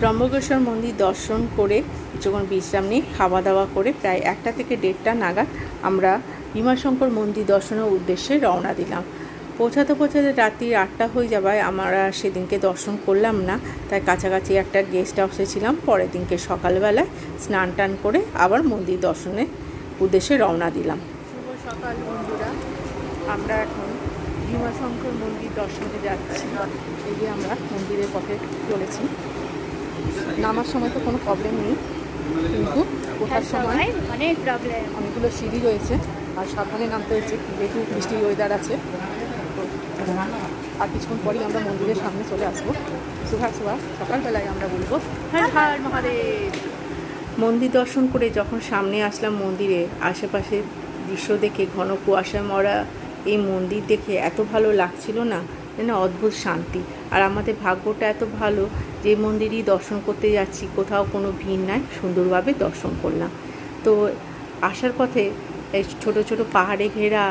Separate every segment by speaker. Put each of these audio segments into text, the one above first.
Speaker 1: ত্রম্বকেশ্বর মন্দির দর্শন করে যখন বিশ্রাম নিয়ে খাওয়া দাওয়া করে প্রায় 1টা থেকে 1:30 নাগাদ আমরা ভীমাশঙ্কর মন্দির দর্শনের উদ্দেশ্যে রওনা দিলাম। পৌঁছাতে রাত্রি 8টা হয়ে যাওয়ায় আমরা সেদিনকে দর্শন করলাম না, তাই কাছাকাছি একটা গেস্ট হাউসে ছিলাম। পরের দিনকে সকালবেলায় স্নান টান করে আবার মন্দির দর্শনের উদ্দেশ্যে রওনা দিলাম। শুভ সকাল বন্ধুরা, আমরা এখন ভীমাশঙ্কর মন্দির দর্শনে যাচ্ছি। এই যে আমরা মন্দিরের পথে চলেছি। নামার সময় তো কোনো প্রবলেম নেই, কিন্তু ওঠার সময়
Speaker 2: অনেক প্রবলেম,
Speaker 1: অনেকগুলো সিঁড়ি রয়েছে আর সাবধানে নামতে হচ্ছে, যেহেতু বৃষ্টির ওয়েদার আছে। তো আর কিছুক্ষণ পরেই আমরা মন্দিরের সামনে চলে আসবো। সকালবেলায় আমরা বলবো হর হর মহাদেব। মন্দির দর্শন করে যখন সামনে আসলাম মন্দিরে, আশেপাশে দৃশ্য দেখে ঘন কুয়াশায় মরা এই মন্দির দেখে এত ভালো লাগছিল না, যেন অদ্ভুত শান্তি। আর আমাদের ভাগ্যটা এত ভালো যে মন্দিরই দর্শন করতে যাচ্ছি, কোথাও কোনো ভিড় নাই, সুন্দরভাবে দর্শন করলাম। তো আসার পথে এই ছোটো ছোটো পাহাড়ে ঘেরা,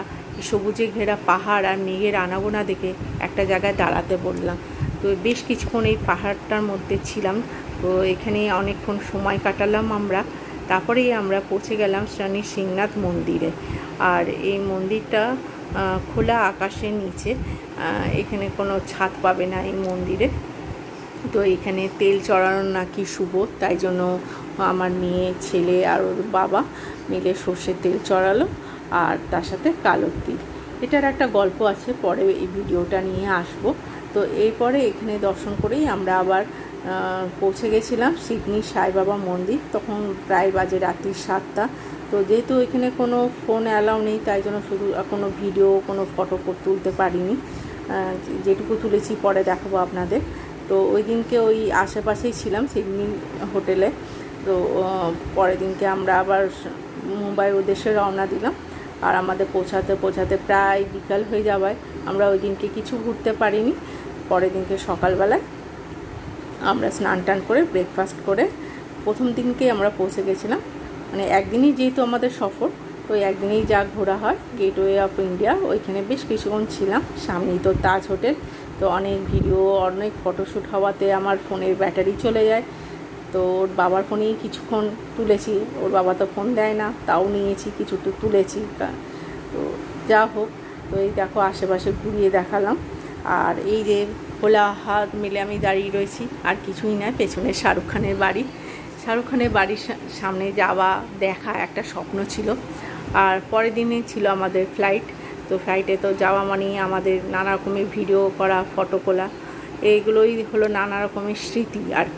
Speaker 1: সবুজে ঘেরা পাহাড় আর মেঘের আনাগোনা দেখে একটা জায়গায় দাঁড়াতে বললাম। তো বেশ কিছুক্ষণ এই পাহাড়টার মধ্যে ছিলাম। তো এখানে অনেকক্ষণ সময় কাটালাম আমরা। তারপরেই আমরা পৌঁছে গেলাম শনি সিংনাথ মন্দিরে। আর এই মন্দিরটা খোলা আকাশের নিচে, এখানে কোনো ছাদ পাবে না এই মন্দিরে। তো এখানে তেল চড়ানো নাকি শুভ, তাই জন্য আমার মেয়ে, ছেলে আর ওর বাবা মিলে সর্ষের তেল চড়ালো, আর তার সাথে কালো তিল। এটার একটা গল্প আছে, পরে এই ভিডিওটা নিয়ে আসব। তো এরপরে এখানে দর্শন করেই আমরা আবার পৌঁছে গেছিলাম সিডনি সাই বাবা মন্দির। তখন প্রায় বাজে রাত্রি 7টা। তো যেহেতু এখানে কোনো ফোন অ্যালাউ নেই, তাই জন্য শুধু কোনো ভিডিও, কোনো ফটো তুলতে পারিনি। যেটুকু তুলেছি পরে দেখাবো আপনাদের। তো ওই দিনকে ওই আশেপাশেই ছিলাম সিডনি হোটেলে। তো পরের দিনকে আমরা আবার মুম্বাই উদ্দেশ্যে রওনা দিলাম। আর আমাদের পৌঁছাতে প্রায় বিকাল হয়ে যাওয়ায় আমরা ওই দিনকে কিছু ঘুরতে পারিনি। পরের দিনকে সকালবেলায় আমরা স্নান টান করে ব্রেকফাস্ট করে প্রথম দিনকে আমরা পৌঁছে গেছিলাম। মানে একদিনই যেহেতু আমাদের সফর, তো একদিনেই যা ঘোরা হয় গেটওয়ে অফ ইন্ডিয়া, ওইখানে বেশ কিছুক্ষণ ছিলাম। সামনেই তো তাজ হোটেল। তো অনেক ভিডিও, অনেক ফটোশ্যুট হওয়াতে আমার ফোনের ব্যাটারি চলে যায়। তো ওর বাবার ফোনেই কিছুক্ষণ তুলেছি, ওর বাবা তো ফোন দেয় না, তাও নিয়েছি, কিছু তো তুলেছি। তো যা হোক, তো এই দেখো আশেপাশে ঘুরিয়ে দেখালাম। আর এই যে খোলা হাত মেলে আমি দাঁড়িয়ে রয়েছি, আর কিছুই নয়, পেছনে শাহরুখ খানের বাড়ি। শাহরুখ খানের বাড়ির সামনে যাওয়া দেখা একটা স্বপ্ন ছিল। আর পরের দিনে ছিল আমাদের ফ্লাইট। তো ফ্লাইটে তো যাওয়া মানেই আমাদের নানা রকমের ভিডিও করা, ফটো তোলা, এইগুলোই হলো নানা রকমের স্মৃতি আর